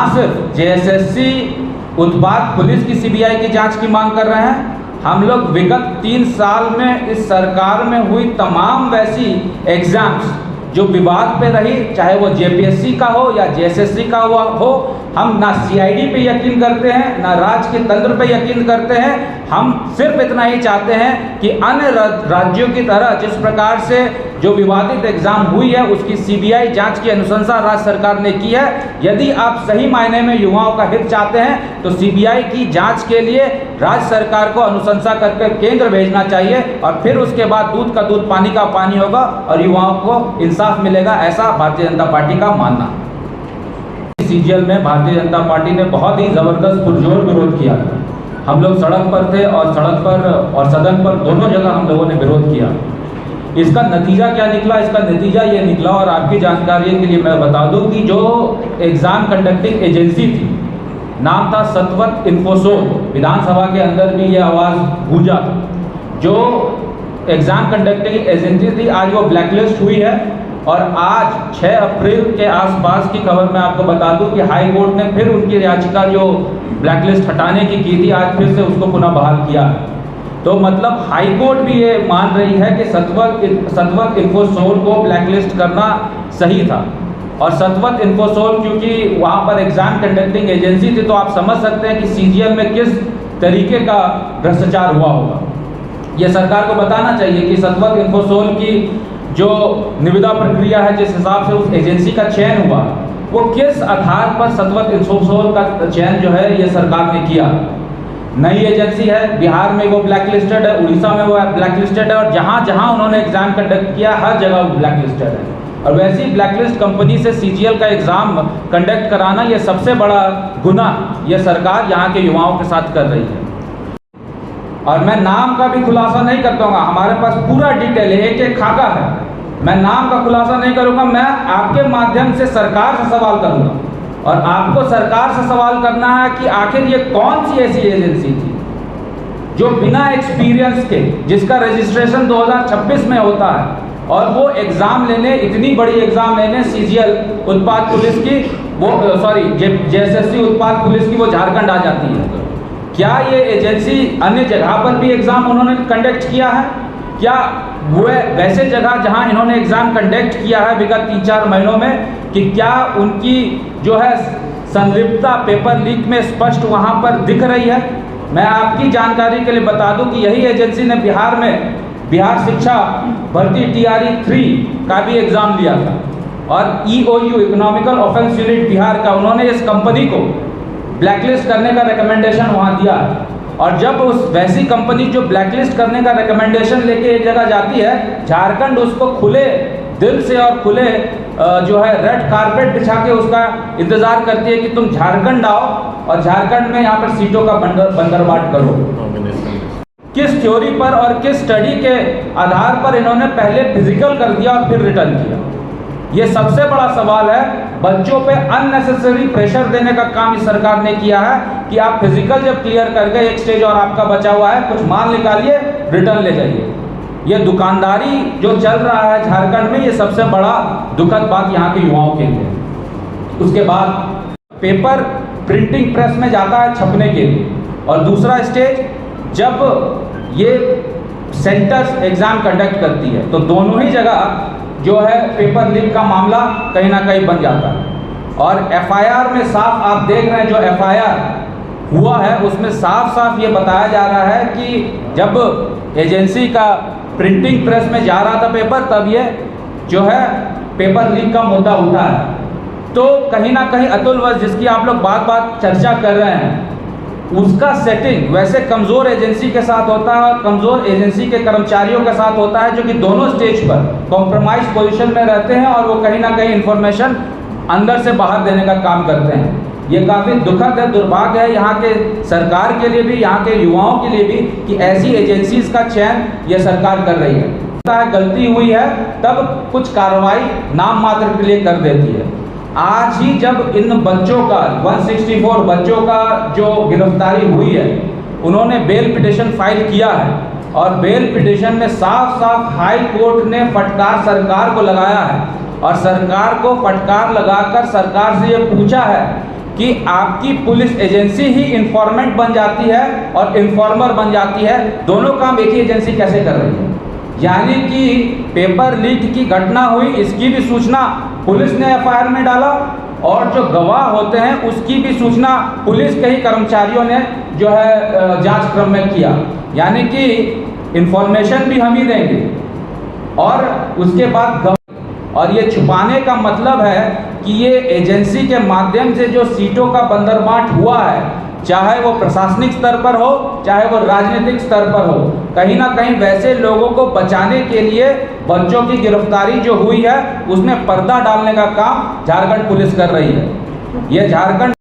सिर्फ जेएसएससी उत्पाद पुलिस की सीबीआई की जांच की मांग कर रहे हैं, हम लोग विगत 3 साल में इस सरकार में हुई तमाम वैसी एग्जाम्स जो विवाद पे रही, चाहे वो जेपीएससी का हो या जेएसएससी का हुआ हो, हम ना सीआईडी पे यकीन करते हैं, ना राज्य के तंत्र पे यकीन करते हैं। हम सिर्फ इतना ही चाहते हैं कि अन्य राज्यों की तरह जिस प्रकार से जो विवादित एग्जाम हुई है उसकी सीबीआई जांच की अनुशंसा राज्य सरकार ने की है। यदि आप सही मायने में युवाओं का हित चाहते हैं तो सीबीआई की जांच के लिए राज्य सरकार को अनुशंसा करके केंद्र भेजना चाहिए और फिर उसके बाद दूध का दूध पानी का पानी होगा और युवाओं को इंसाफ मिलेगा, ऐसा भारतीय जनता पार्टी का मानना। सीजीएल में भारतीय जनता पार्टी ने बहुत ही जबरदस्त पुरजोर विरोध किया। हम लोग सड़क पर थे और सड़क पर और सदन पर दोनों जगह हम लोगों ने विरोध किया। इसका नतीजा क्या निकला? इसका नतीजा ये निकला, और आपकी जानकारी के लिए मैं बता दूं कि जो एग्जाम कंडक्टिंग एजेंसी थी, नाम था सतवत इन्फोसोल। विधानसभा के अंदर भी ये आवाज़ गूंजा था। जो एग्जाम कंडक्टिंग एजेंसी थी आज वो ब्लैकलिस्ट हुई है, और आज 6 अप्रैल के आसपास की खबर मैं आपको बता दूं कि हाई कोर्ट ने फिर उनकी याचिका जो ब्लैकलिस्ट हटाने की थी आज फिर से उसको पुनः बहाल किया। तो मतलब हाई कोर्ट भी ये मान रही है कि सतवत इन्फोसोल को ब्लैकलिस्ट करना सही था। और सतवत इन्फोसोल क्योंकि वहाँ पर एग्जाम कंडक्टिंग एजेंसी थी, तो आप समझ सकते हैं कि सीजीएल में किस तरीके का भ्रष्टाचार हुआ होगा। ये सरकार को बताना चाहिए कि सतवत इन्फोसोल की जो निविदा प्रक्रिया है, जिस हिसाब से उस एजेंसी का चयन हुआ, वो किस आधार पर सतवत इन्फोसोल का चयन जो है ये सरकार ने किया। नई एजेंसी है, बिहार में वो ब्लैकलिस्टेड है, उड़ीसा में वो ब्लैकलिस्टेड है, और जहाँ जहाँ उन्होंने एग्जाम कंडक्ट किया हर जगह वो ब्लैकलिस्टेड है। और वैसी ब्लैकलिस्ट कंपनी से सीजीएल का एग्जाम कंडक्ट कराना ये सबसे बड़ा गुनाह ये सरकार यहाँ के युवाओं के साथ कर रही है। और मैं नाम का भी खुलासा नहीं कर दूंगा, हमारे पास पूरा डिटेल है, एक एक खाका है। मैं नाम का खुलासा नहीं करूंगा, मैं आपके माध्यम से सरकार से सवाल करूंगा, और आपको सरकार से सवाल करना है कि आखिर ये कौन सी ऐसी एजेंसी थी जो बिना एक्सपीरियंस के, जिसका रजिस्ट्रेशन 2026 में होता है, और वो एग्जाम लेने, इतनी बड़ी एग्जाम लेने सीजीएल उत्पाद पुलिस की, वो जेएसएससी उत्पाद पुलिस की वो झारखंड आ जाती है। क्या ये एजेंसी अन्य जगह पर भी एग्जाम उन्होंने कंडक्ट किया है? क्या वो वैसे जगह जहां इन्होंने एग्जाम कंडक्ट किया है विगत 3-4 महीनों में, कि क्या उनकी जो है संलिप्तता पेपर लीक में स्पष्ट वहां पर दिख रही है? मैं आपकी जानकारी के लिए बता दूं कि यही एजेंसी ने बिहार में बिहार शिक्षा भर्ती TRE 3 का भी एग्जाम लिया था, और EOU economical offence unit Bihar का, उन्होंने इस कंपनी को ब्लैकलिस्ट करने का रिकमेंडेशन वहाँ दिया है। और जब उस वैसी कंपनी जो ब्लैकलिस्ट करने का रिकमेंडेशन लेके एक जगह जाती है, झारखंड उसको खुले दिल से और खुले जो है रेड कारपेट बिछा के उसका इंतजार करती है कि तुम झारखंड आओ और झारखंड में यहाँ पर सीटों का बंदरबाट करो। किस थ्योरी पर और किस स्टडी के आधार पर इन्होंने पहले फिजिकल कर दिया और फिर रिटर्न किया? ये सबसे बड़ा सवाल है। बच्चों पे अननेसेसरी प्रेशर देने का काम इस सरकार ने किया है कि आप फिजिकल जब क्लियर कर गए, एक स्टेज और आपका बचा हुआ है, कुछ माल निकालिए, रिटर्न ले जाइए। ये दुकानदारी जो चल रहा है झारखंड में, ये सबसे बड़ा दुखद बात यहाँ के युवाओं के लिए। उसके बाद पेपर प्रिंटिंग प्रेस में जाता है छपने के लिए, और दूसरा स्टेज जब ये सेंटर्स एग्जाम कंडक्ट करती है, तो दोनों ही जगह जो है पेपर लीक का मामला कहीं ना कहीं बन जाता है। और FIR में साफ आप देख रहे हैं, जो FIR हुआ है उसमें साफ साफ ये बताया जा रहा है कि जब एजेंसी का प्रिंटिंग प्रेस में जा रहा था पेपर, तब ये जो है पेपर लीक का मुद्दा उठा है। तो कहीं ना कहीं अतुल वैश्य, जिसकी आप लोग बात बात चर्चा कर रहे हैं, उसका सेटिंग वैसे कमज़ोर एजेंसी के साथ होता है, और कमज़ोर एजेंसी के कर्मचारियों के साथ होता है, जो कि दोनों स्टेज पर कॉम्प्रोमाइज पोजीशन में रहते हैं, और वो कहीं ना कहीं इंफॉर्मेशन अंदर से बाहर देने का काम करते हैं। ये काफ़ी दुखद है, दुर्भाग्य है यहाँ के सरकार के लिए भी, यहाँ के युवाओं के लिए भी, कि ऐसी एजेंसीज का चयन ये सरकार कर रही है। गलती हुई है तब कुछ कार्रवाई नाम मात्र के लिए कर देती है। आज ही जब इन बच्चों का 164 बच्चों का जो गिरफ्तारी हुई है, उन्होंने बेल पिटिशन फाइल किया है, और बेल पिटिशन में साफ साफ हाई कोर्ट ने फटकार सरकार को लगाया है, और सरकार को फटकार लगाकर सरकार से ये पूछा है कि आपकी पुलिस एजेंसी ही इन्फॉर्मेंट बन जाती है और इन्फॉर्मर बन जाती है। दोनों काम एक ही एजेंसी कैसे कर रही है? यानी कि पेपर लीक की घटना हुई, इसकी भी सूचना पुलिस ने एफआईआर में डाला और जो गवाह होते हैं उसकी भी सूचना पुलिस के ही कर्मचारियों ने जो है जांच क्रम में किया। यानी कि इंफॉर्मेशन भी हम ही देंगे और उसके बाद और ये छुपाने का मतलब है कि ये एजेंसी के माध्यम से जो सीटों का बंदरबांट हुआ है, चाहे वो प्रशासनिक स्तर पर हो चाहे वो राजनीतिक स्तर पर हो, कहीं ना कहीं वैसे लोगों को बचाने के लिए बच्चों की गिरफ्तारी जो हुई है उसमें पर्दा डालने का काम झारखंड पुलिस कर रही है। ये झारखंड